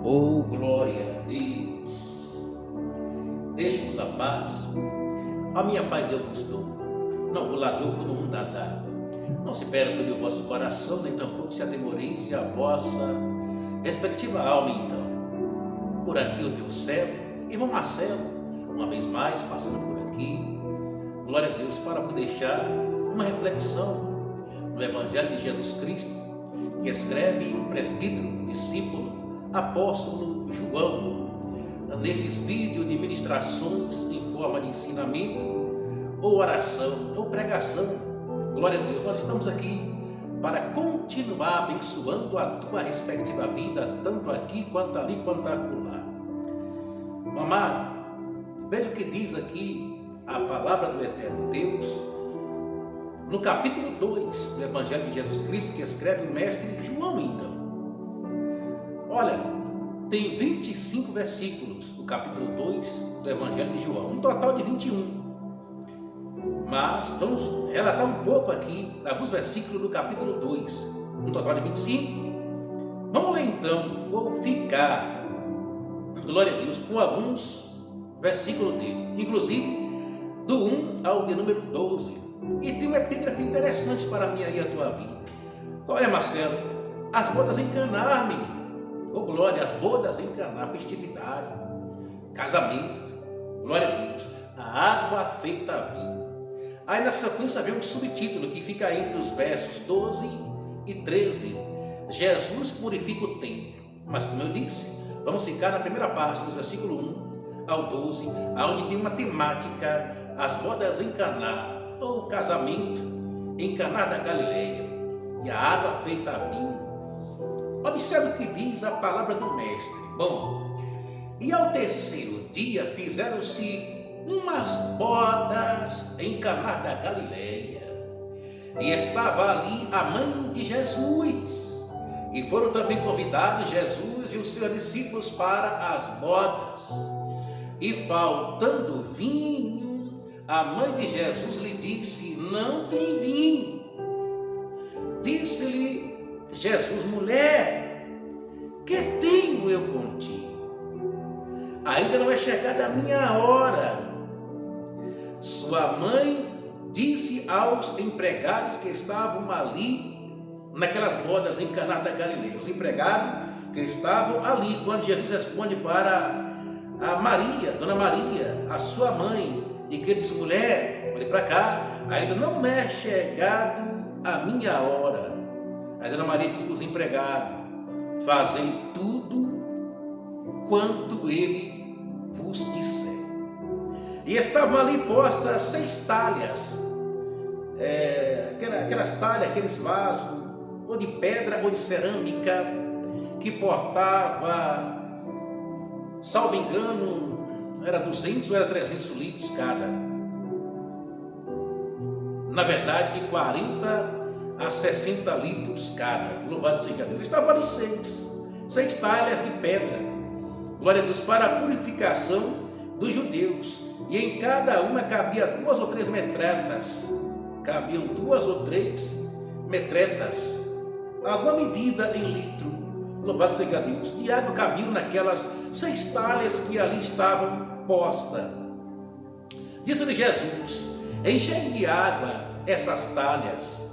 Oh, glória a Deus! Deixe-nos a paz. A minha paz eu vos dou, não vou lá dou como o mundo dá. Não se perturbe o vosso coração, nem tampouco se atemorize a vossa respectiva alma, então. Por aqui o teu servo, irmão Marcelo, uma vez mais passando por aqui. Glória a Deus, para deixar uma reflexão no Evangelho de Jesus Cristo, que escreve o presbítero, discípulo, apóstolo João, nesses vídeos de ministrações em forma de ensinamento, ou oração, ou pregação. Glória a Deus, nós estamos aqui para continuar abençoando a tua respectiva vida, tanto aqui, quanto ali, quanto acolá. Amado, veja o que diz aqui a palavra do eterno Deus, no capítulo 2 do Evangelho de Jesus Cristo, que escreve o mestre João, então. Olha, tem 25 versículos do capítulo 2 do Evangelho de João, um total de 21. Mas vamos relatar um pouco aqui, alguns versículos do capítulo 2, um total de 25. Vamos ler então, vou ficar, glória a Deus, com alguns versículos dele, inclusive do 1 ao de número 12. E tem uma epígrafe interessante para mim e a tua vida. Olha, Marcelo, as bodas em Caná, menino. Oh, glória, as bodas em Caná, festividade, casamento, glória a Deus, a água feita vinho. Aí na sequência vem um subtítulo que fica entre os versos 12 e 13. Jesus purifica o templo. Mas como eu disse, vamos ficar na primeira parte, dos versículos 1 ao 12, onde tem uma temática, as bodas em Caná, ou casamento em Caná da Galileia, e a água feita vinho. Observe o que diz a palavra do mestre. Bom, e ao terceiro dia fizeram-se umas bodas em Caná da Galileia, e estava ali a mãe de Jesus, e foram também convidados Jesus e os seus discípulos para as bodas. E faltando vinho, a mãe de Jesus lhe disse: não tem vinho. Disse-lhe Jesus: mulher, que tenho eu contigo? Ainda não é chegada a minha hora. Sua mãe disse aos empregados que estavam ali, naquelas bodas em Caná da Galileia, os empregados que estavam ali, quando Jesus responde para a Maria, Dona Maria, a sua mãe, e que ele disse: mulher, olhe para cá, ainda não é chegado a minha hora. Aí Dona Maria disse para os empregados: fazei tudo quanto ele vos disser. E estavam ali postas 6 talhas, aquelas talhas, aqueles vasos, ou de pedra ou de cerâmica, que portava, salvo engano, era 200 ou era 300 litros cada. Na verdade, de 40 a 60 litros cada. Louvado seja Deus. Estavam ali 6 talhas de pedra. Glória a Deus, para a purificação dos judeus. E em cada uma cabia 2 ou 3 metretas. Cabiam 2 ou 3 metretas. Alguma medida em litro. Louvado seja Deus. De água cabiam naquelas 6 talhas que ali estavam postas. Disse-lhe Jesus: enchei de água essas talhas.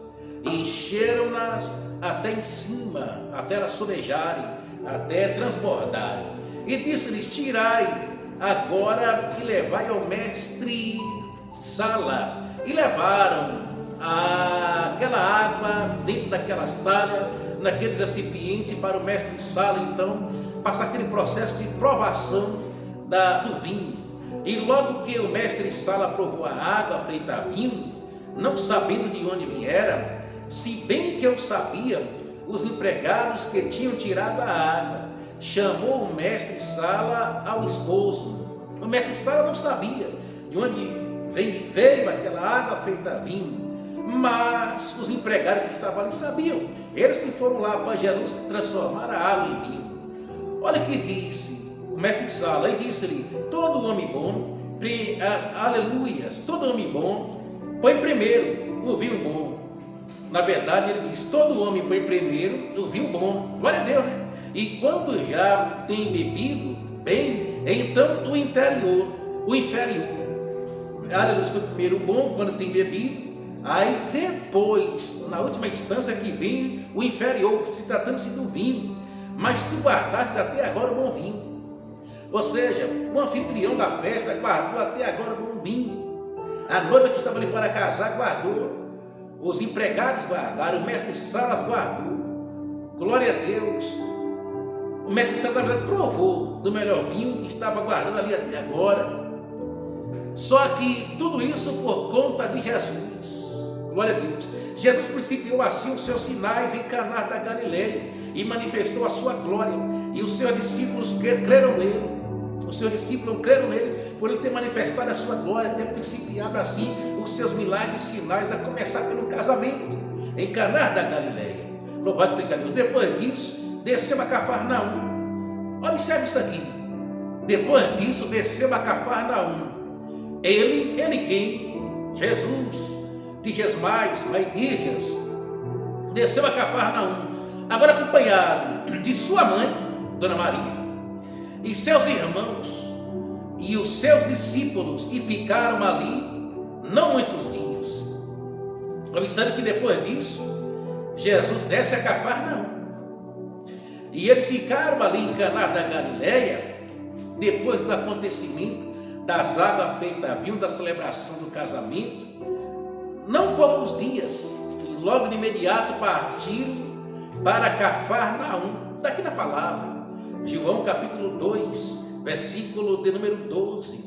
E encheram-nas até em cima, até elas sobejarem, até transbordarem. E disse-lhes: tirai agora e levai ao mestre Sala. E levaram aquela água dentro daquelas talhas, naqueles recipientes, para o mestre Sala, então, passar aquele processo de provação do vinho. E logo que o mestre Sala provou a água feita a vinho, não sabendo de onde viera, se bem que eu sabia, os empregados que tinham tirado a água, chamou o mestre Sala ao esposo. O mestre Sala não sabia de onde veio aquela água feita a vinho, mas os empregados que estavam ali sabiam. Eles que foram lá para Jesus transformar a água em vinho. Olha o que disse o mestre Sala, e disse-lhe: todo homem bom, aleluias, todo homem bom põe primeiro o vinho bom. Na verdade, ele diz: todo homem põe primeiro o vinho bom. Glória a Deus, né? E quando já tem bebido bem, então o inferior. Aleluia, primeiro o bom quando tem bebido, aí depois, na última instância que vem o inferior, se tratando-se do vinho. Mas tu guardaste até agora o bom vinho. Ou seja, o anfitrião da festa guardou até agora o bom vinho. A noiva que estava ali para casar guardou. Os empregados guardaram, o mestre Salas guardou. Glória a Deus. O mestre Salas, na verdade, provou do melhor vinho que estava guardando ali até agora. Só que tudo isso por conta de Jesus. Glória a Deus. Jesus principiou assim os seus sinais em Caná da Galileia e manifestou a sua glória. E os seus discípulos creram nele. Os seus discípulos creram nele por ele ter manifestado a sua glória, ter principiado assim os seus milagres e sinais, a começar pelo casamento em Caná da Galileia. Louvado seja Deus. Depois disso, desceu a Cafarnaum. Observe isso aqui. Depois disso, desceu a Cafarnaum. Ele quem? Jesus. Dias mais dias, desceu a Cafarnaum, agora acompanhado de sua mãe, Dona Maria, e seus irmãos e os seus discípulos, e ficaram ali não muitos dias. Observe que depois disso, Jesus desce a Cafarnaum, e eles ficaram ali em Caná da Galileia, depois do acontecimento das águas feitas vinho, da celebração do casamento. Não poucos dias, e logo de imediato partiram para Cafarnaum. Está aqui na palavra, João capítulo 2, versículo de número 12.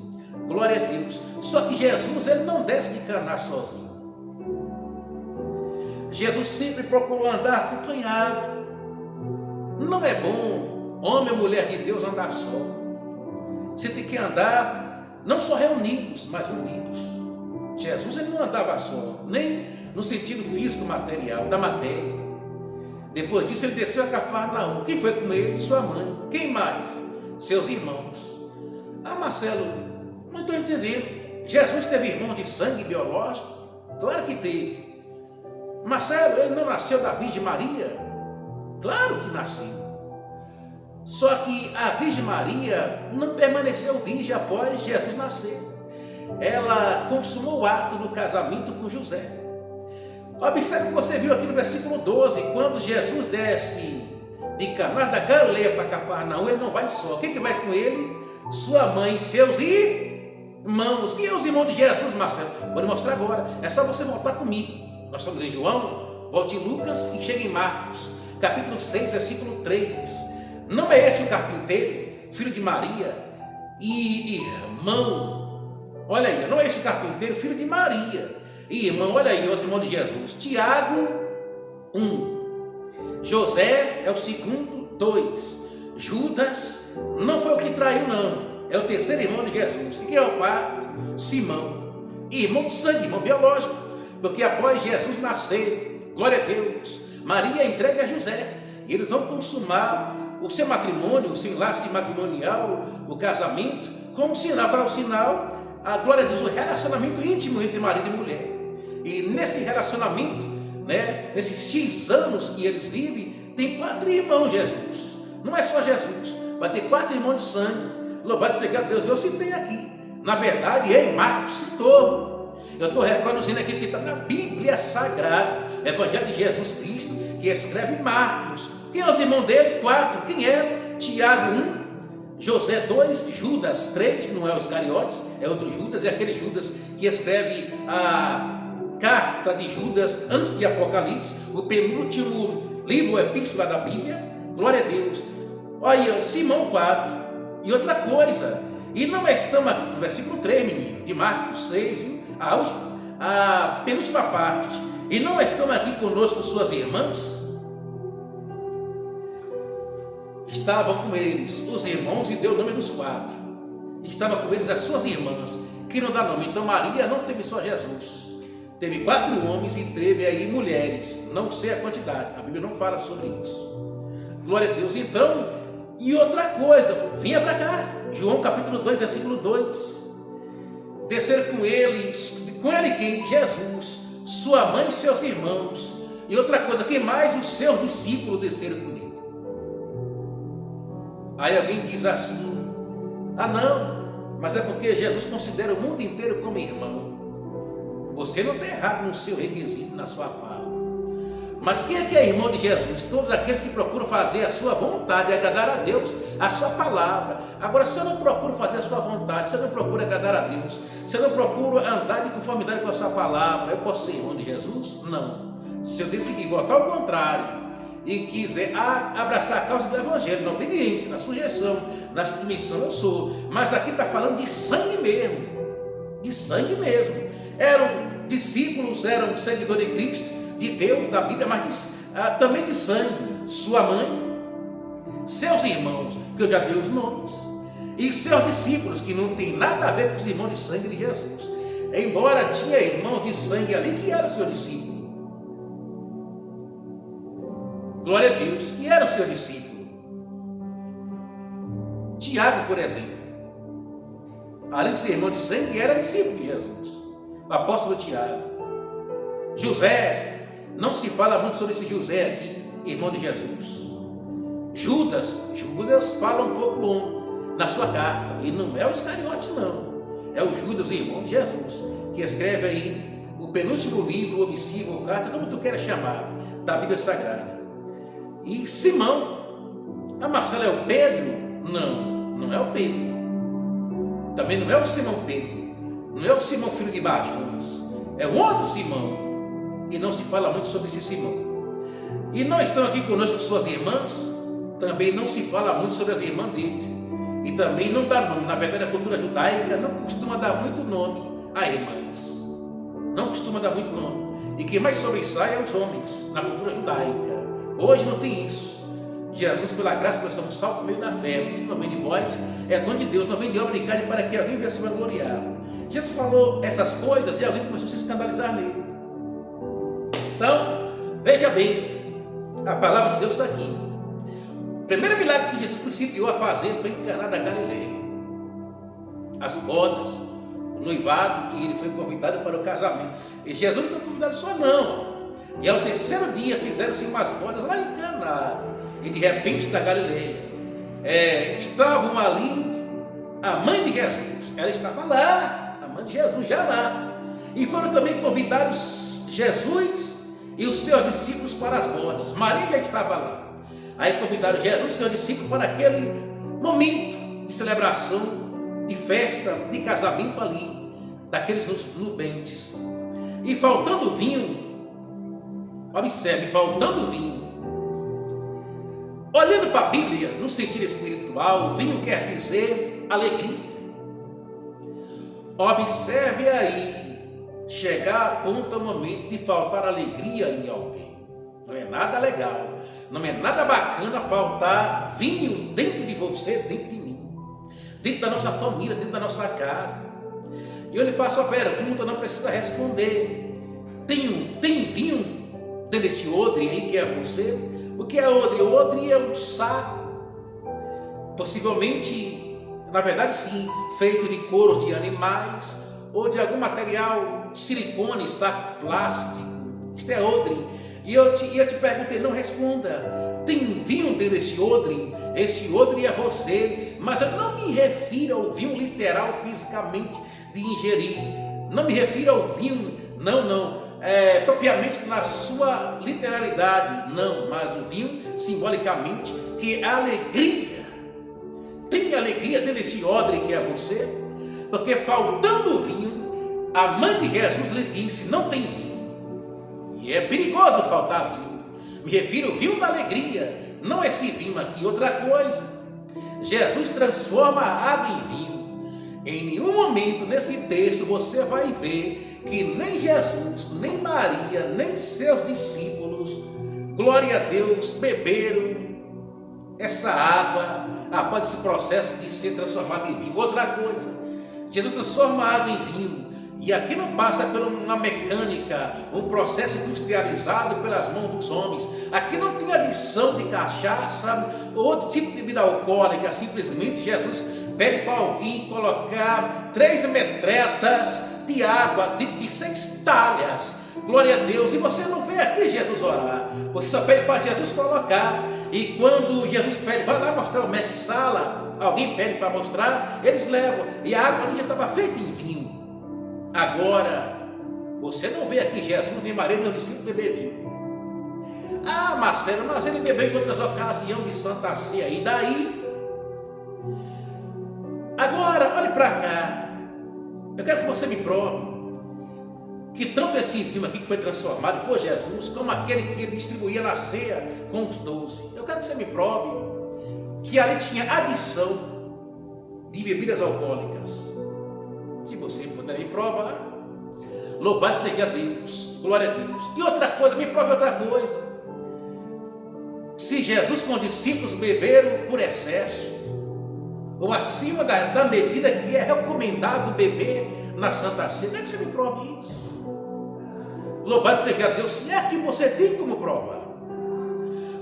Glória a Deus. Só que Jesus, ele não desce de Caná sozinho. Jesus sempre procurou andar acompanhado. Não é bom homem ou mulher de Deus andar só. Você tem que andar não só reunidos, mas unidos. Jesus, ele não andava só, nem no sentido físico material, da matéria. Depois disso, ele desceu a Cafarnaum. Quem foi com ele? Sua mãe. Quem mais? Seus irmãos. Ah, Marcelo, não estou entendendo. Jesus teve irmão de sangue biológico? Claro que teve. Marcelo, ele não nasceu da Virgem Maria? Claro que nasceu. Só que a Virgem Maria não permaneceu virgem após Jesus nascer. Ela consumou o ato do casamento com José. Observe o que você viu aqui no versículo 12, quando Jesus desce de Caná da Galileia para Cafarnaum, ele não vai só. Quem que vai com ele? Sua mãe e seus irmãos. Quem é os irmãos de Jesus, Marcelo? Vou lhe mostrar agora. É só você voltar comigo. Nós estamos em João, volte em Lucas e chegue em Marcos, capítulo 6, versículo 3. Não é este o carpinteiro, filho de Maria e irmão? Olha aí, não é esse carpinteiro, filho de Maria e irmão? Olha aí, os irmãos de Jesus. Tiago, 1. José é o segundo, 2. Judas não foi o que traiu, não. É o terceiro irmão de Jesus. E quem é o quarto? Simão. Irmão de sangue, irmão biológico. Porque após Jesus nascer, glória a Deus, Maria entrega a José. E eles vão consumar o seu matrimônio, o seu laço matrimonial, o casamento, como sinal para o sinal, a glória a Deus, o relacionamento íntimo entre marido e mulher. E nesse relacionamento, nesses X anos que eles vivem, tem 4 irmãos Jesus. Não é só Jesus, vai ter 4 irmãos de sangue. Louvado seja Deus, eu citei aqui. Na verdade, Marcos citou. Eu estou reproduzindo aqui o que está na Bíblia Sagrada, Evangelho de Jesus Cristo, que escreve Marcos. Quem é os irmãos dele? 4. Quem é? Tiago, 1. José 2, Judas 3, não é os Iscariotes, é outro Judas, é aquele Judas que escreve a carta de Judas antes de Apocalipse, o penúltimo livro, ou epístola da Bíblia. Glória a Deus. Olha, Simão 4. E outra coisa, e não estamos aqui no versículo 3, menino, de Marcos 6, a penúltima parte, e não estão aqui conosco suas irmãs? Estavam com eles os irmãos e deu o nome dos 4. Estava com eles as suas irmãs, que não dá nome. Então Maria não teve só Jesus, teve 4 homens e teve aí mulheres, não sei a quantidade, a Bíblia não fala sobre isso. Glória a Deus. Então, e outra coisa, vinha para cá, João capítulo 2, versículo 2. Desceram com ele quem? Jesus, sua mãe e seus irmãos. E outra coisa, quem mais? Os seus discípulos desceram com ele. Aí alguém diz assim: ah não, mas é porque Jesus considera o mundo inteiro como irmão. Você não está errado no seu requisito, na sua fala. Mas quem é que é irmão de Jesus? Todos aqueles que procuram fazer a sua vontade, agradar a Deus, a sua palavra. Agora, se eu não procuro fazer a sua vontade, se eu não procuro agradar a Deus, se eu não procuro andar de conformidade com a sua palavra, eu posso ser irmão de Jesus? Não. Se eu decidir votar ao contrário e quiser abraçar a causa do Evangelho, na obediência, na sujeição, na submissão, eu sou. Mas aqui está falando de sangue mesmo, de sangue mesmo. Eram discípulos, eram seguidores de Cristo, de Deus, da Bíblia, mas também de sangue. Sua mãe, seus irmãos, que eu já dei os nomes, e seus discípulos, que não tem nada a ver com os irmãos de sangue de Jesus, embora tinha irmãos de sangue ali que eram seu discípulo. Glória a Deus, que era o seu discípulo. Tiago, por exemplo, além de ser irmão de sangue, era discípulo de Jesus. O apóstolo Tiago. José, não se fala muito sobre esse José aqui, irmão de Jesus. Judas fala um pouco bom na sua carta, e não é o Iscariotes não, é o Judas, irmão de Jesus, que escreve aí o penúltimo livro, ou missivo, ou carta, como tu queira chamar, da Bíblia Sagrada. E Simão, Marcelo é o Pedro? Não é o Pedro. Também não é o Simão Pedro, não é o Simão filho de Barjonas, é um outro Simão. E não se fala muito sobre esse Simão. E não estão aqui conosco suas irmãs, também não se fala muito sobre as irmãs deles. E também não dá nome. Na verdade, a cultura judaica não costuma dar muito nome a irmãs. Não costuma dar muito nome. E quem mais sobressai é os homens na cultura judaica. Hoje não tem isso. Jesus, pela graça, nós somos salvos por meio da fé. Isso não vem de vós, é dom de Deus, não vem de obra de carne, para que alguém venha se vangloriar. Jesus falou essas coisas e alguém começou a se escandalizar nele. Então, veja bem, a palavra de Deus está aqui. O primeiro milagre que Jesus principiou a fazer foi em Caná da Galileia. As bodas, o noivado, que ele foi convidado para o casamento. E Jesus não foi convidado só não. E ao terceiro dia fizeram-se umas bodas lá em Caná. E de repente da Galileia estavam ali a mãe de Jesus. Ela estava lá, a mãe de Jesus já lá. E foram também convidados Jesus e os seus discípulos para as bodas. Maria já estava lá. Aí convidaram Jesus e seus discípulos para aquele momento de celebração, de festa, de casamento ali, daqueles nubentes. E faltando vinho, observe, faltando vinho. Olhando para a Bíblia, no sentido espiritual, vinho quer dizer alegria. Observe aí, chegar a ponto do momento de faltar alegria em alguém. Não é nada legal, não é nada bacana faltar vinho dentro de você, dentro de mim, dentro da nossa família, dentro da nossa casa. E eu lhe faço a pergunta, não precisa responder. Tem vinho dentro desse odre aí que é você? O que é odre? O odre é um saco, possivelmente, na verdade sim, feito de couros de animais, ou de algum material, silicone, saco plástico. Isto é odre. E eu te perguntei, não responda. Tem vinho dentro desse odre? Esse odre é você. Mas eu não me refiro ao vinho literal, fisicamente, de ingerir. Não me refiro ao vinho, não. Propriamente na sua literalidade, não. Mas o vinho, simbolicamente, que é alegria. Tem alegria dentro desse odre que é você? Porque faltando o vinho, a mãe de Jesus lhe disse, não tem vinho. E é perigoso faltar vinho. Me refiro ao vinho da alegria, não esse vinho aqui. Outra coisa, Jesus transforma a água em vinho. Em nenhum momento nesse texto você vai ver que nem Jesus, nem Maria, nem seus discípulos, glória a Deus, beberam essa água após esse processo de ser transformado em vinho. Outra coisa, Jesus transforma a água em vinho, e aqui não passa por uma mecânica, um processo industrializado pelas mãos dos homens. Aqui não tem adição de cachaça ou outro tipo de bebida alcoólica. Simplesmente Jesus pede para alguém colocar 3 metretas de água, de 6 talhas, Glória a Deus. E você não vê aqui Jesus orar, você só pede para Jesus colocar. E quando Jesus pede, vai lá mostrar o mestre Sala, alguém pede para mostrar, eles levam. E a água ali já estava feita em vinho. Agora, você não vê aqui Jesus, nem Maria, nem o discípulo beber vinho. Ah, Marcelo, mas ele bebeu em outras ocasiões de Santa Ceia. E daí? Agora, olhe para cá. Eu quero que você me prove que tanto esse vinho aqui que foi transformado por Jesus, como aquele que ele distribuía na ceia com os 12. Eu quero que você me prove que ali tinha adição de bebidas alcoólicas. Se você puder me provar, louvado seja Deus, glória a Deus. E outra coisa, me prove outra coisa. Se Jesus com os discípulos beberam por excesso, ou acima da medida que é recomendável beber na Santa Ceia, como é que você me prove isso? Louvado seja Deus, se é que você tem como provar.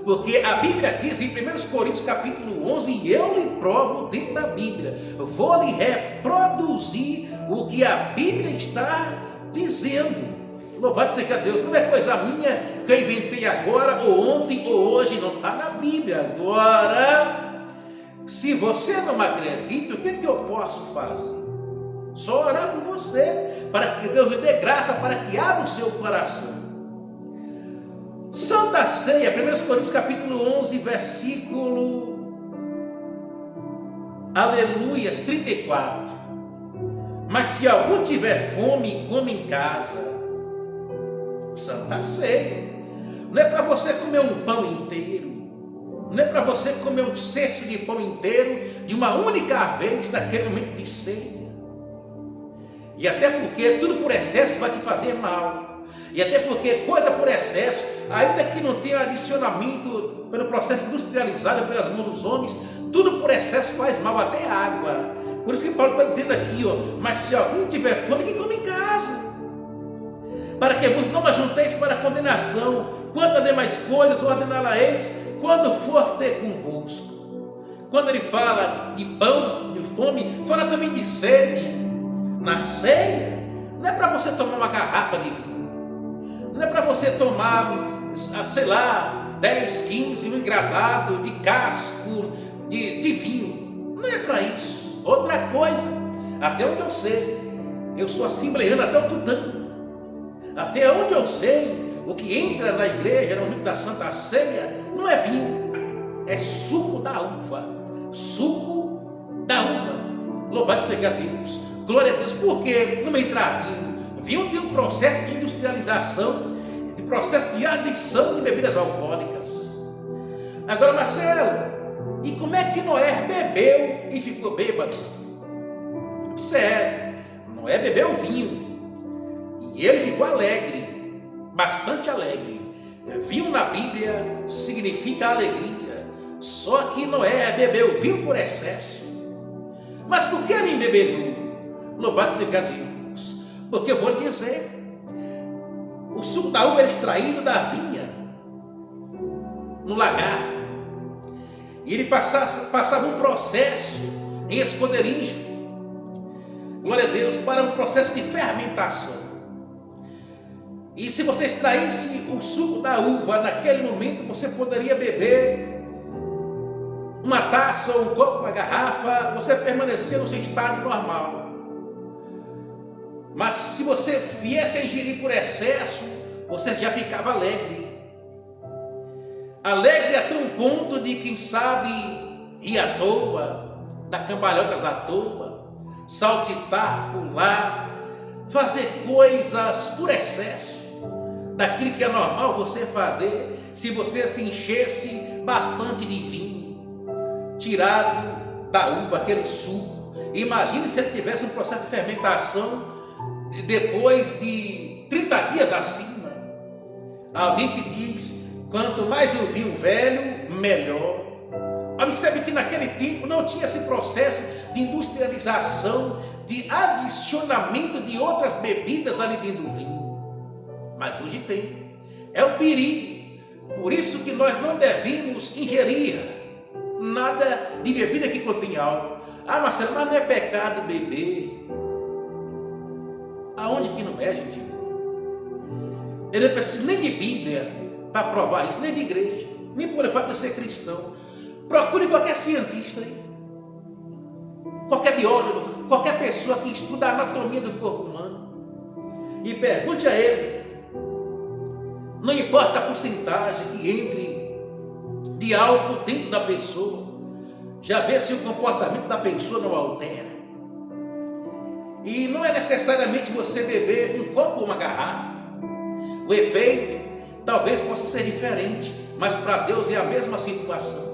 Porque a Bíblia diz em 1 Coríntios capítulo 11, e eu lhe provo dentro da Bíblia, vou lhe reproduzir o que a Bíblia está dizendo. Louvado seja Deus, não é coisa minha que eu inventei agora, ou ontem, ou hoje, não está na Bíblia. Agora, se você não acredita, o que é que eu posso fazer? Só orar por você, para que Deus lhe dê graça, para que abra o seu coração. Santa Ceia, 1 Coríntios capítulo 11, versículo, aleluias, 34. Mas se algum tiver fome, come em casa. Santa Ceia não é para você comer um pão inteiro, não é para você comer um cesto de pão inteiro de uma única vez naquele momento de ceia. E até porque tudo por excesso vai te fazer mal. E até porque coisa por excesso, ainda que não tenha adicionamento pelo processo industrializado pelas mãos dos homens, tudo por excesso faz mal, até água. Por isso que Paulo está dizendo aqui, mas se alguém tiver fome, que come em casa. Para que vos não ajunteis para a condenação, quanto a demais coisas ordená-la-eis, quando for ter convosco. Quando ele fala de pão, de fome, fala também de sede. Na ceia, não é para você tomar uma garrafa de vinho, não é para você tomar, sei lá, 10, 15, um engradado de casco de vinho, não é para isso. Outra coisa, até onde eu sei, eu sou assembleano até o tutano, até onde eu sei, o que entra na igreja no momento da Santa Ceia não é vinho, é suco da uva, suco da uva. Louvado seja Deus, glória a Deus. Porque não entrar vinho tem um processo de industrialização, de processo de adição de bebidas alcoólicas. Agora, Marcelo, e como é que Noé bebeu e ficou bêbado? Sério, Noé bebeu vinho e ele ficou alegre, bastante alegre. Vinho na Bíblia significa alegria, só que Noé bebeu vinho por excesso. Mas por que ele embebedou? Louvado seja Deus, porque eu vou dizer, o suco da uva era extraído da vinha, no lagar, e ele passava um processo em esconderijo, glória a Deus, para um processo de fermentação. E se você extraísse o suco da uva naquele momento, você poderia beber uma taça, um copo, uma garrafa, você permanecia no seu estado normal. Mas se você viesse a ingerir por excesso, você já ficava alegre. Alegre até um ponto de, quem sabe, ir à toa, dar cambalhotas à toa, saltitar, pular, fazer coisas por excesso, daquilo que é normal você fazer, se você se enchesse bastante de vinho, tirado da uva, aquele suco. Imagine se ele tivesse um processo de fermentação depois de 30 dias acima. Alguém que diz, quanto mais o vinho velho, melhor. Observe que naquele tempo não tinha esse processo de industrialização, de adicionamento de outras bebidas ali dentro do vinho. Mas hoje tem. É o perigo. Por isso que nós não devemos ingerir nada de bebida que contém álcool. Ah, Marcelo, mas não é pecado beber? Aonde que não é, gente? Eu não preciso nem de Bíblia para provar isso, nem de igreja, nem por fato de ser cristão. Procure qualquer cientista aí, qualquer biólogo, qualquer pessoa que estuda a anatomia do corpo humano e pergunte a ele. Não importa a porcentagem que entre de algo dentro da pessoa, já vê se o comportamento da pessoa não altera. E não é necessariamente você beber um copo ou uma garrafa. O efeito talvez possa ser diferente, mas para Deus é a mesma situação.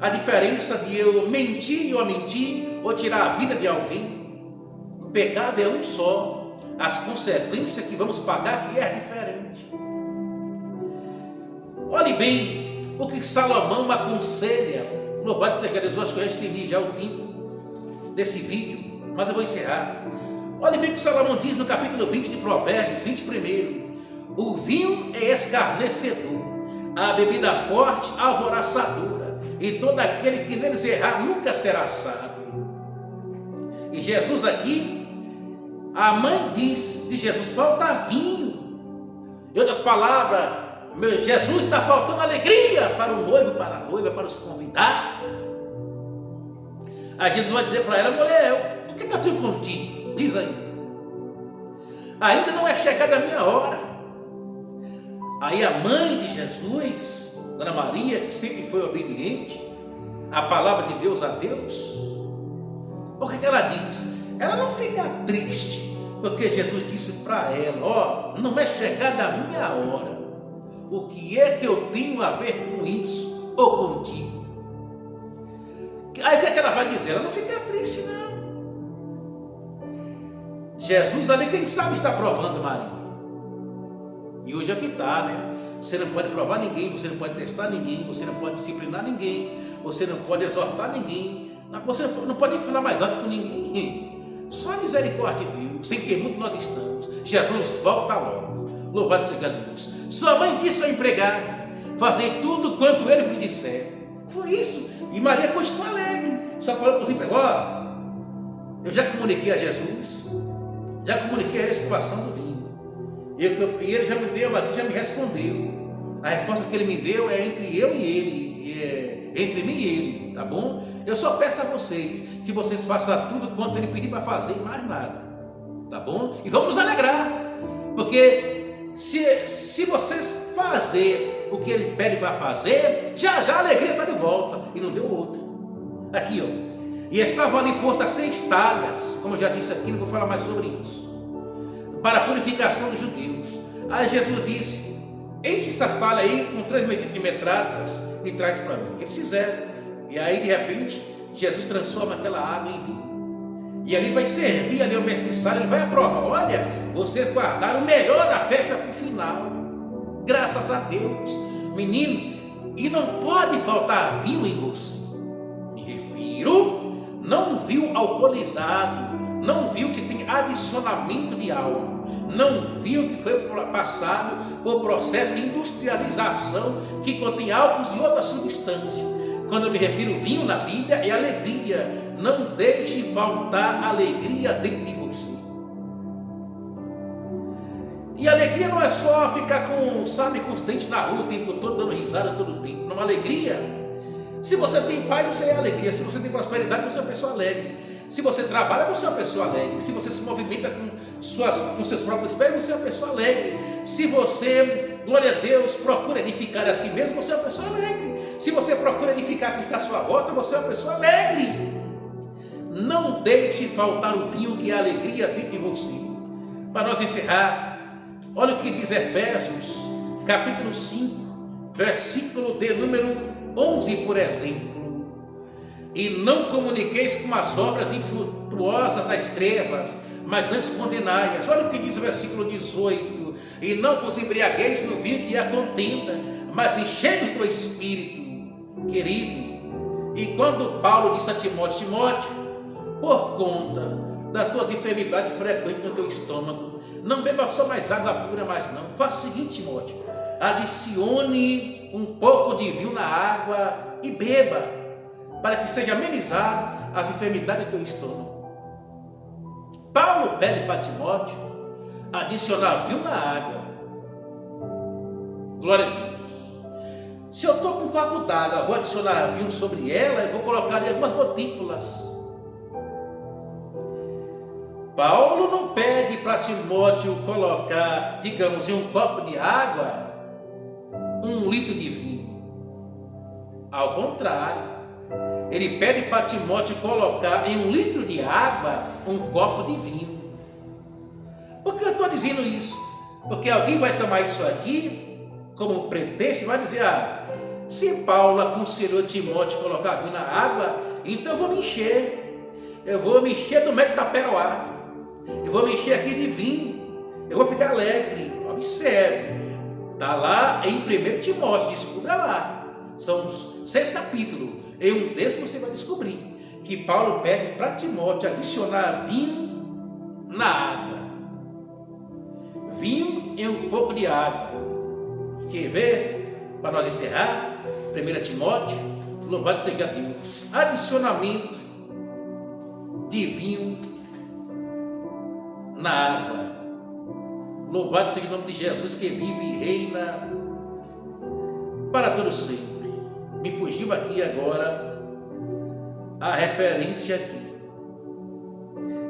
A diferença de eu mentir ou mentir, ou tirar a vida de alguém, o pecado é um só. As consequências que vamos pagar aqui é diferente. Olhe bem o que Salomão aconselha. Louvado seja Deus, acho que eu já estendi já o tempo desse vídeo, mas eu vou encerrar. Olhe bem o que Salomão diz no capítulo 20 de Provérbios, 21. O vinho é escarnecedor, a bebida forte alvoraçadora, e todo aquele que neles errar nunca será sábio. E Jesus aqui, a mãe diz de Jesus, falta vinho. Em outras palavras, Jesus está faltando alegria para o noivo, para a noiva, para os convidados. Aí Jesus vai dizer para ela, mulher, o que eu tenho contigo? Diz aí. Ainda não é chegada a minha hora. Aí a mãe de Jesus, Dona Maria, que sempre foi obediente à palavra de Deus, a Deus, o que ela diz? Ela não fica triste, porque Jesus disse para ela, não é chegada a minha hora. O que é que eu tenho a ver com isso, ou contigo? Aí o que é que ela vai dizer? Ela não fica triste, não. Jesus ali, quem sabe, está provando Maria. E hoje é que está, né? Você não pode provar ninguém, você não pode testar ninguém, você não pode disciplinar ninguém, você não pode exortar ninguém, você não pode falar mais alto com ninguém. Só a misericórdia de Deus, sem que muito nós estamos. Jesus volta logo. Louvado seja Deus. Sua mãe disse ao empregado, fazer tudo quanto ele vos disser. Foi isso. E Maria continuou alegre. Só falou para os empregados, eu já comuniquei a Jesus, já comuniquei a situação do vinho. E ele já me deu aqui, já me respondeu. A resposta que ele me deu é entre eu e ele, entre mim e ele, tá bom? Eu só peço a vocês que vocês façam tudo quanto ele pedir para fazer e mais nada, tá bom? E vamos nos alegrar, porque se vocês fazer o que ele pede para fazer, já a alegria está de volta. E não deu outra. Aqui, ó. E estavam ali postas 6 talhas, como eu já disse aqui, não vou falar mais sobre isso, para a purificação dos judeus. Aí Jesus disse, enche essas talhas aí com 3 metradas e traz para mim. Eles fizeram. E aí de repente Jesus transforma aquela água em vinho. E ali vai servir ali o mestiçário, ele vai aprovar, olha, vocês guardaram o melhor da festa para o final, graças a Deus, menino, e não pode faltar vinho em você. Me refiro, não vinho alcoolizado, não vinho que tem adicionamento de álcool, não vinho que foi passado por processo de industrialização que contém álcools e outras substâncias. Quando eu me refiro vinho na Bíblia, é alegria. Não deixe faltar alegria dentro de você. E alegria não é só ficar com os dentes na rua o tempo todo, dando risada todo o tempo. Não, alegria. Se você tem paz, você é alegria. Se você tem prosperidade, você é uma pessoa alegre. Se você trabalha, você é uma pessoa alegre. Se você se movimenta com seus próprios pés, você é uma pessoa alegre. Se você, glória a Deus, procura edificar a si mesmo, você é uma pessoa alegre. Se você procura edificar quem está à sua volta, você é uma pessoa alegre. Não deixe faltar o vinho que é a alegria dentro de você. Para nós encerrar, olha o que diz Efésios, capítulo 5, versículo de número 11, por exemplo. E não comuniqueis com as obras infrutuosas das trevas, mas antes condenai-as. Olha o que diz o versículo 18. E não vos embriagueis no vinho que há contenda, mas enchei-vos do Espírito, querido. E quando Paulo disse a Timóteo, por conta das tuas enfermidades frequentes no teu estômago, não beba só mais água pura, mas não. Faça o seguinte, Timóteo, adicione um pouco de vinho na água e beba, para que seja amenizado as enfermidades do teu estômago. Paulo pede para Timóteo adicionar vinho na água. Glória a Deus. Se eu estou com um copo d'água, vou adicionar vinho sobre ela e vou colocar em algumas gotículas. Paulo não pede para Timóteo colocar, digamos, em um copo de água, 1 litro de vinho. Ao contrário, ele pede para Timóteo colocar em 1 litro de água um copo de vinho. Por que eu estou dizendo isso? Porque alguém vai tomar isso aqui como pretexto e vai dizer: se Paulo aconselhou Timóteo colocar vinho na água, então eu vou me encher. Eu vou me encher do método da Peroá. Eu vou me encher aqui de vinho. Eu vou ficar alegre. Observe. Está lá em 1 Timóteo, descubra lá. São 6 capítulos. Em um desses você vai descobrir que Paulo pede para Timóteo adicionar vinho na água. Vinho em um pouco de água. Quer ver? Para nós encerrar, 1 Timóteo, louvado seja Deus. Adicionamento de vinho na água. Louvado seja o nome de Jesus, que vive e reina para todo sempre. Me fugiu aqui agora a referência aqui.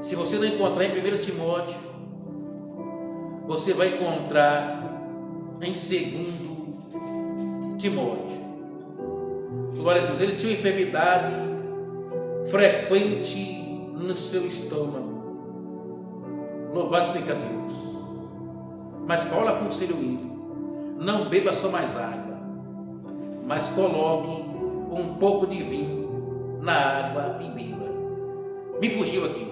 Se você não encontrar em 1 Timóteo, você vai encontrar em 2 Timóteo. Glória a Deus. Ele tinha uma enfermidade frequente no seu estômago. Louvado seja Deus. Mas Paulo aconselhou ele: não beba só mais água, mas coloque um pouco de vinho na água e beba. Me fugiu aqui.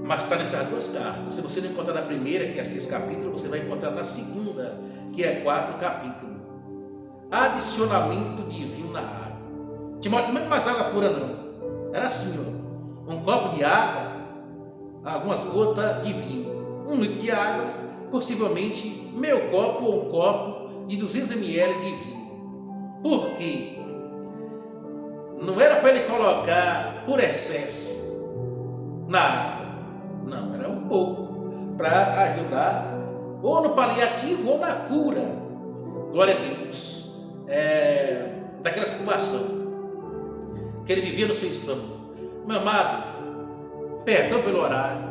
Mas está nessas 2 cartas. Se você não encontrar na primeira, que é 6 capítulos, você vai encontrar na segunda, que é 4 capítulos. Adicionamento de vinho na água. Timóteo não é mais água pura não. Era assim, ó, um copo de água, algumas gotas de vinho, 1 litro de água, possivelmente meio copo ou um copo de 200 ml de vinho. Por quê? Não era para ele colocar por excesso na água. Não, era um pouco para ajudar ou no paliativo ou na cura. Glória a Deus. Daquela situação que ele vivia no seu estômago. Meu amado, perdão pelo horário,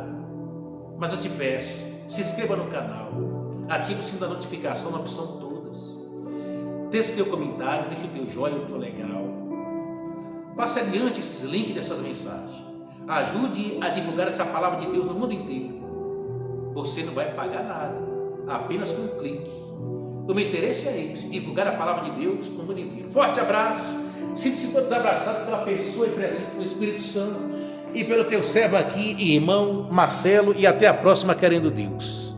mas eu te peço, se inscreva no canal, ative o sino da notificação na opção todas, deixe o teu comentário, deixe o teu joinha, o teu legal, passe adiante esses links dessas mensagens, ajude a divulgar essa palavra de Deus no mundo inteiro. Você não vai pagar nada, apenas com um clique. O meu interesse é esse, divulgar a palavra de Deus no mundo inteiro. Forte abraço, sinta-se todos abraçados pela pessoa e presença do Espírito Santo e pelo teu servo aqui, irmão Marcelo, e até a próxima, querendo Deus.